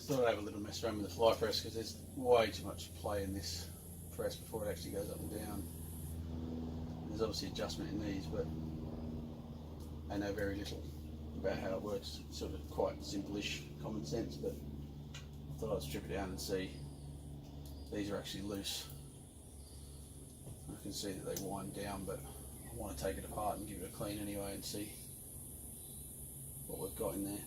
thought I'd have a little mess around with the fly press because there's way too much play in this press before it actually goes up and down. There's obviously adjustment in these, but I know very little about how it works. It's sort of quite simple-ish, common sense, but I thought I'd strip it down and see. These are actually loose. I can see that they wind down, but I want to take it apart and give it a clean anyway and see what we've got in there.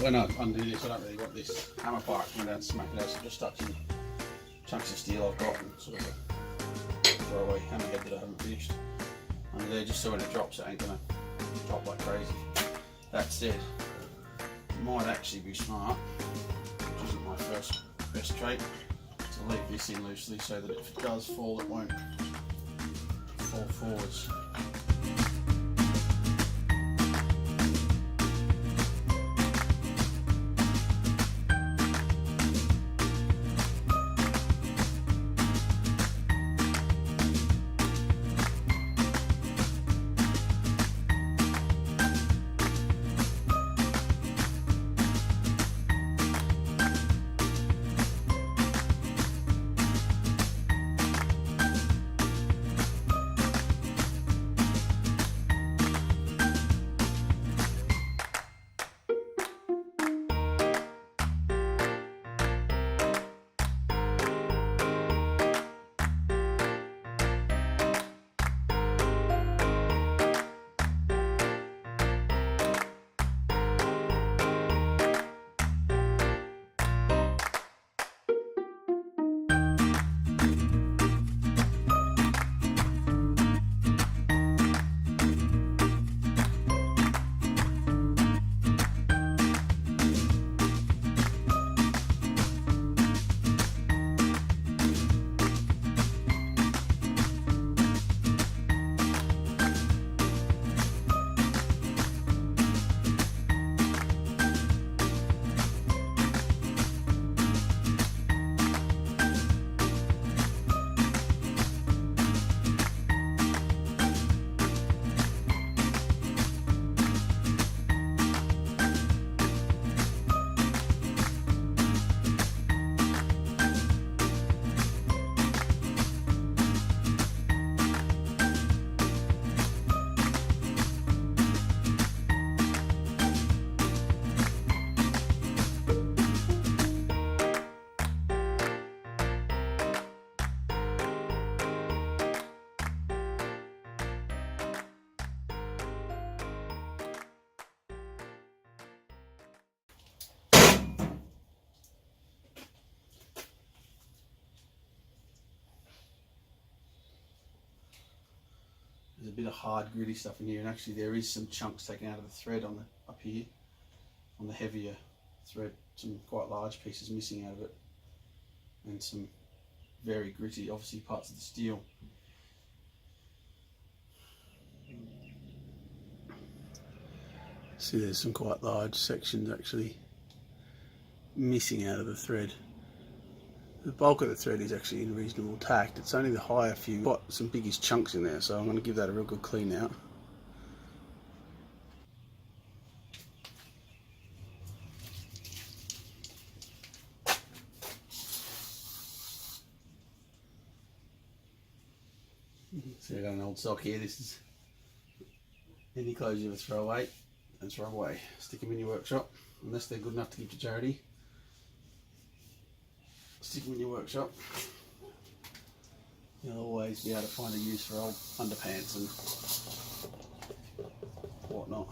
When I undo this, I don't really want this hammer part coming down and smack it out, so just touching chunks of steel I've got and sort of a throwaway hammerhead that I haven't finished under there, just so when it drops it ain't going to drop like crazy. That said, it might actually be smart, which isn't my best trait, to leave this in loosely so that if it does fall, it won't fall forwards. There's a bit of hard gritty stuff in here, and actually there is some chunks taken out of the thread on the up here, on the heavier thread, some quite large pieces missing out of it, and some very gritty, obviously parts of the steel. See, there's some quite large sections actually missing out of the thread. The bulk of the thread is actually in reasonable tact. It's only the higher few, got some biggish chunks in there, so I'm going to give that a real good clean out. So I've got an old sock here. This is any clothes you ever throw away, don't throw away. Stick them in your workshop, unless they're good enough to give to charity. Stick them in your workshop. You'll always be able to find a use for old underpants and whatnot.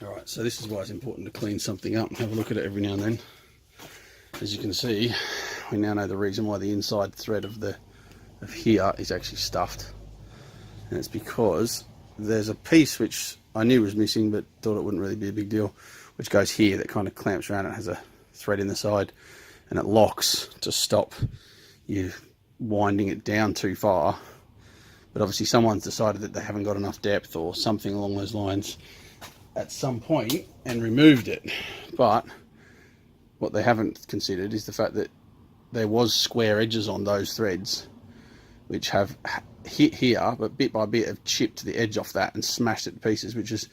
Alright, so this is why it's important to clean something up and have a look at it every now and then. As you can see, we now know the reason why the inside thread of here is actually stuffed. And it's because there's a piece which I knew was missing but thought it wouldn't really be a big deal, which goes here, that kind of clamps around. It has a thread in the side and it locks to stop you winding it down too far. But obviously someone's decided that they haven't got enough depth or something along those lines at some point and removed it. But what they haven't considered is the fact that there was square edges on those threads which have hit here, but bit by bit have chipped the edge off that and smashed it to pieces, which has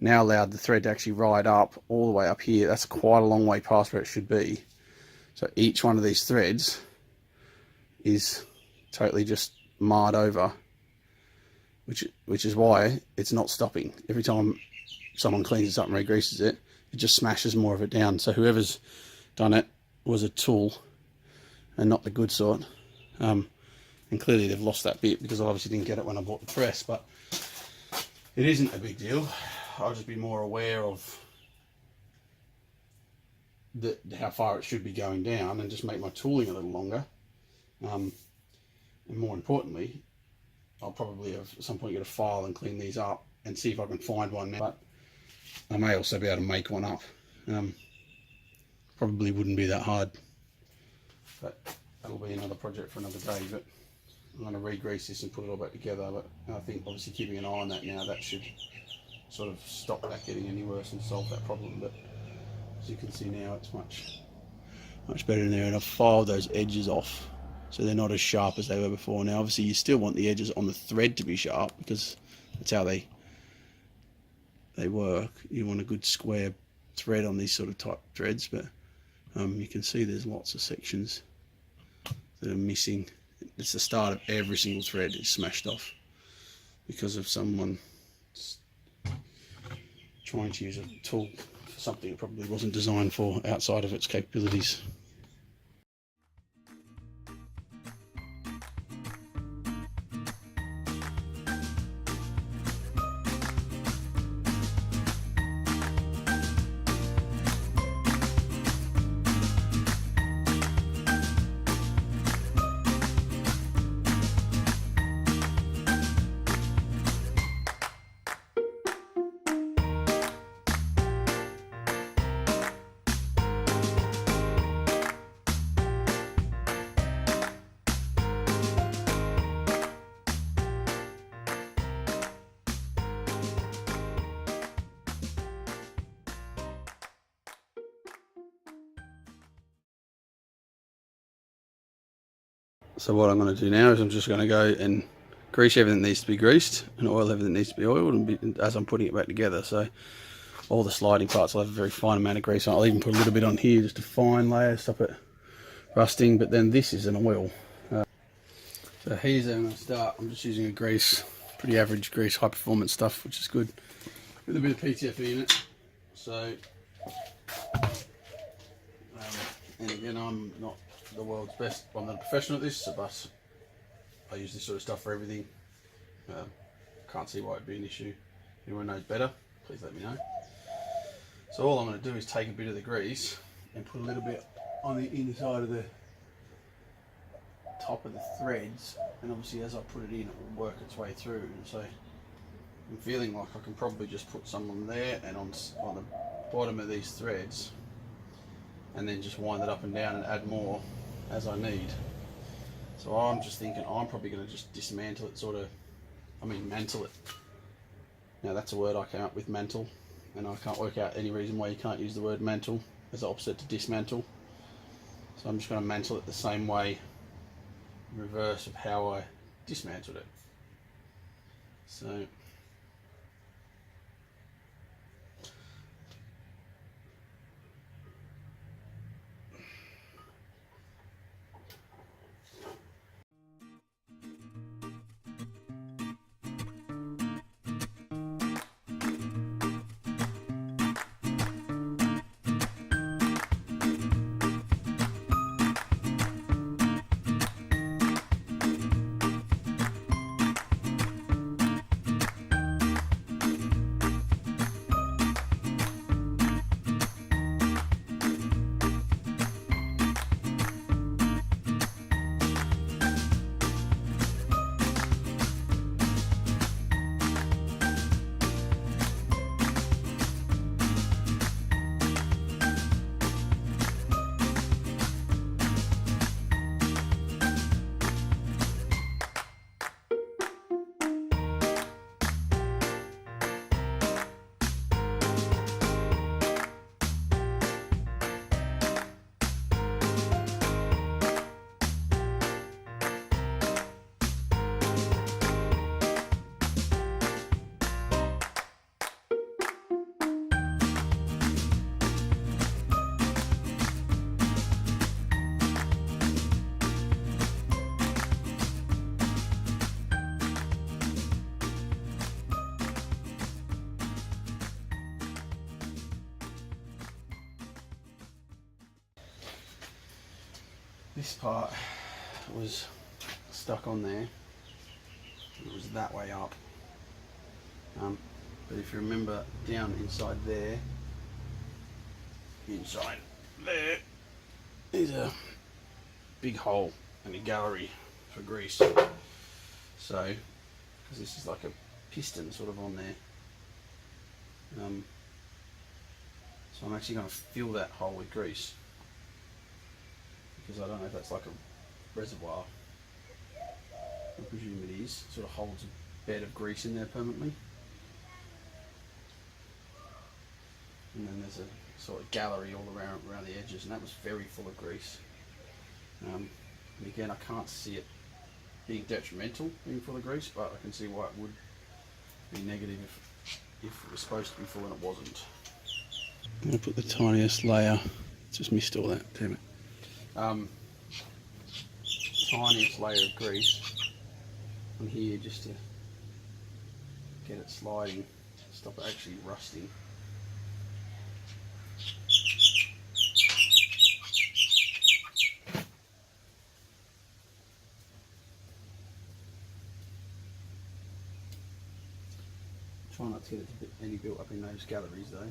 now allowed the thread to actually ride up all the way up here. That's quite a long way past where it should be. So each one of these threads is totally just marred over, which is why it's not stopping. Every time someone cleans it up and re-greases it, it just smashes more of it down. So whoever's done it was a tool and not the good sort. And clearly they've lost that bit because I obviously didn't get it when I bought the press, but it isn't a big deal. I'll just be more aware of how far it should be going down and just make my tooling a little longer. And more importantly, I'll probably at some point get a file and clean these up and see if I can find one now. But I may also be able to make one up. Probably wouldn't be that hard, but that'll be another project for another day. But I'm going to re-grease this and put it all back together. But I think obviously keeping an eye on that now, that should sort of stop that getting any worse and solve that problem. But as you can see now, it's much better in there, and I've filed those edges off so they're not as sharp as they were before. Now obviously you still want the edges on the thread to be sharp because that's how they work. You want a good square thread on these sort of type threads, but you can see there's lots of sections that are missing. It's the start of every single thread is smashed off because of someone trying to use a tool for something it probably wasn't designed for outside of its capabilities. So what I'm going to do now is I'm just going to go and grease everything that needs to be greased and oil everything that needs to be oiled, and as I'm putting it back together. So all the sliding parts will have a very fine amount of grease on. I'll even put a little bit on here, just a fine layer, stop it rusting. But then this is an oil. So here's how I'm going to start. I'm just using a grease, pretty average grease, high performance stuff, which is good, with a bit of PTFE in it. So, and again, I'm not the world's best, I'm not a professional at this, but I use this sort of stuff for everything. Can't see why it'd be an issue. If anyone knows better, please let me know. So all I'm going to do is take a bit of the grease and put a little bit on the inside of the top of the threads, and obviously as I put it in, it will work its way through. And so I'm feeling like I can probably just put some on there and on the bottom of these threads, and then just wind it up and down and add more as I need. So I'm just thinking I'm probably going to just dismantle it, mantle it. Now that's a word I came up with, mantle, and I can't work out any reason why you can't use the word mantle as opposite to dismantle. So I'm just going to mantle it the same way, reverse of how I dismantled it. So this part was stuck on there. It was that way up. But if you remember, down inside there, is a big hole and a gallery for grease. So, because this is like a piston sort of on there. So I'm actually going to fill that hole with grease, because I don't know if that's like a reservoir. I presume it is. It sort of holds a bed of grease in there permanently. And then there's a sort of gallery all around the edges, and that was very full of grease. And again, I can't see it being detrimental being full of grease, but I can see why it would be negative if it was supposed to be full and it wasn't. I'm going to put the tiniest layer, just missed all that, damn it. Tiniest layer of grease on here just to get it sliding, stop it actually rusting. Try not to get it to get any built up in those galleries though.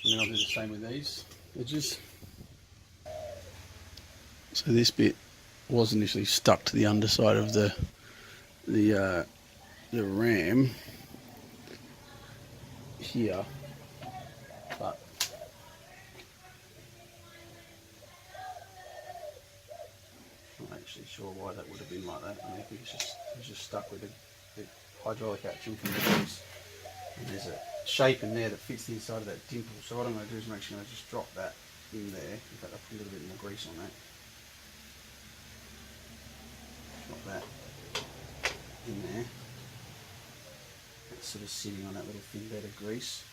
And then I'll do the same with these edges. So this bit was initially stuck to the underside of the ram here, but I'm not actually sure why that would have been like that. I think it was just stuck with the hydraulic action from the grease. And there's a shape in there that fits the inside of that dimple. So what I'm going to do is I'm actually going to just drop that in there. In fact, I'll put a little bit more grease on that. Drop that in there. That's sort of sitting on that little thin bed of grease.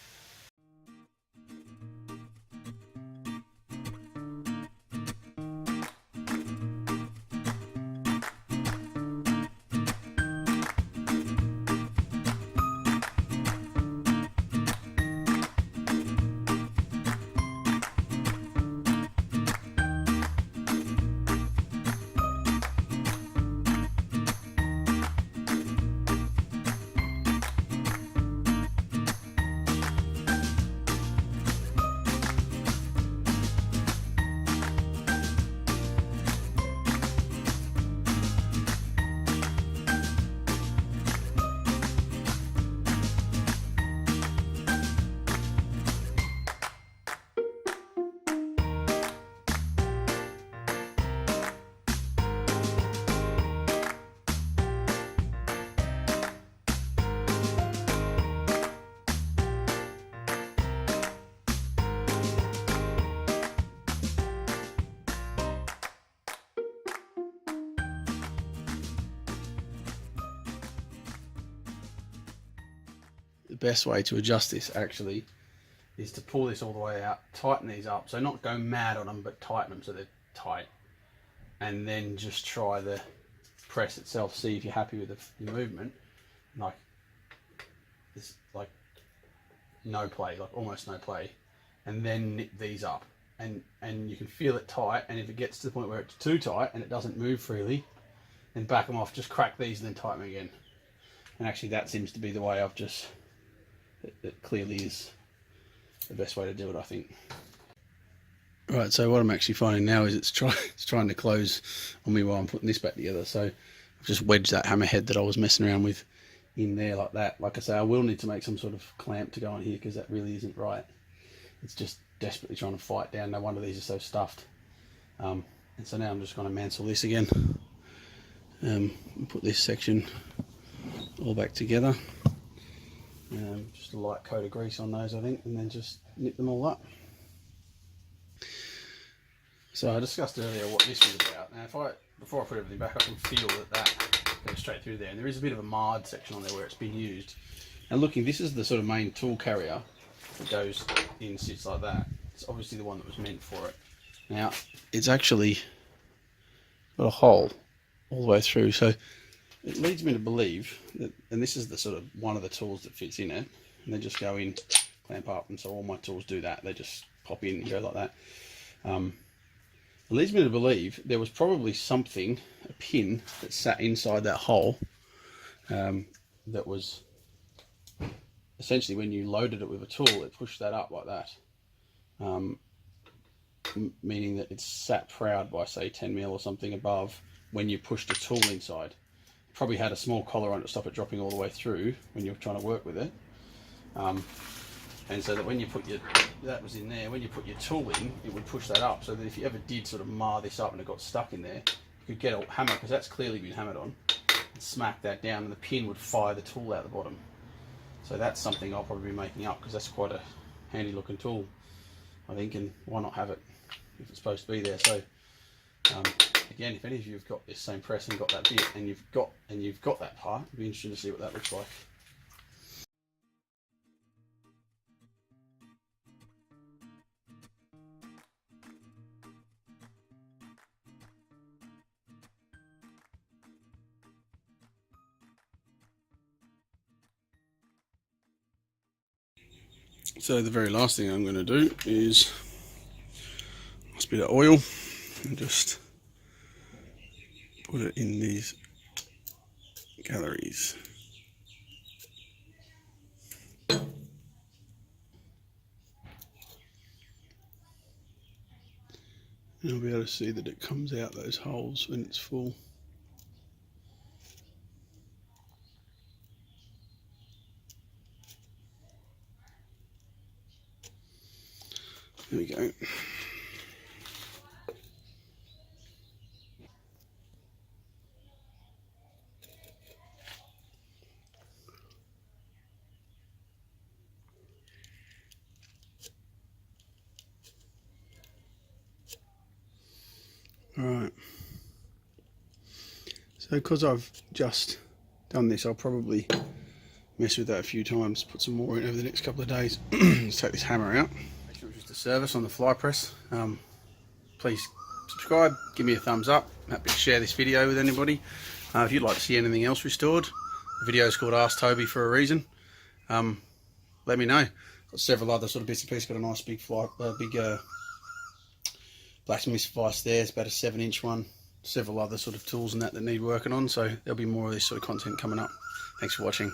best way to adjust this actually is to pull this all the way out, tighten these up, so not go mad on them, but tighten them so they're tight, and then just try the press itself, see if you're happy with the movement, like this, like no play, like almost no play, and then knit these up, and you can feel it tight, and if it gets to the point where it's too tight and it doesn't move freely, then back them off, just crack these and then tighten them again. And actually that seems to be the way I've just, it clearly is the best way to do it, I think. Right, so what I'm actually finding now is it's trying to close on me while I'm putting this back together. So I've just wedged that hammerhead that I was messing around with in there like that. Like I say, I will need to make some sort of clamp to go on here because that really isn't right. It's just desperately trying to fight down. No wonder these are so stuffed. And so now I'm just going to mansell this again. Put this section all back together. Just a light coat of grease on those, I think, and then just knit them all up. So I discussed earlier what this was about. Now, before I put everything back, I can feel that goes straight through there, and there is a bit of a marred section on there where it's been used. And looking, this is the sort of main tool carrier that goes in, sits like that. It's obviously the one that was meant for it. Now, it's actually got a hole all the way through, so it leads me to believe that, and this is the sort of one of the tools that fits in it, and they just go in, clamp up, and so all my tools do that. They just pop in and go like that. It leads me to believe there was probably something, a pin that sat inside that hole, that was essentially, when you loaded it with a tool, it pushed that up like that, meaning that it's sat proud by say 10 mil or something above when you pushed a tool inside. It probably had a small collar on it to stop it dropping all the way through when you're trying to work with it. And so that when you put that was in there, when you put your tool in, it would push that up, so that if you ever did sort of mar this up and it got stuck in there, you could get a hammer, because that's clearly been hammered on, and smack that down, and the pin would fire the tool out the bottom. So that's something I'll probably be making up, because that's quite a handy looking tool, I think, and why not have it if it's supposed to be there. So again, if any of you have got this same press and got that bit, and you've got that part, it'd be interesting to see what that looks like. So the very last thing I'm going to do is a bit of oil and just put it in these galleries. And you'll be able to see that it comes out those holes when it's full. There we go. Alright. So because I've just done this, I'll probably mess with that a few times, put some more in over the next couple of days. Let's take this hammer out. Just a service on the Flypress. Please subscribe, give me a thumbs up. I'm happy to share this video with anybody. If you'd like to see anything else restored, the video is called Ask Toby for a reason. Let me know. Got several other sort of bits and pieces. Got a nice big blacksmith's vice there. It's about a 7-inch one. Several other sort of tools and that need working on. So there'll be more of this sort of content coming up. Thanks for watching.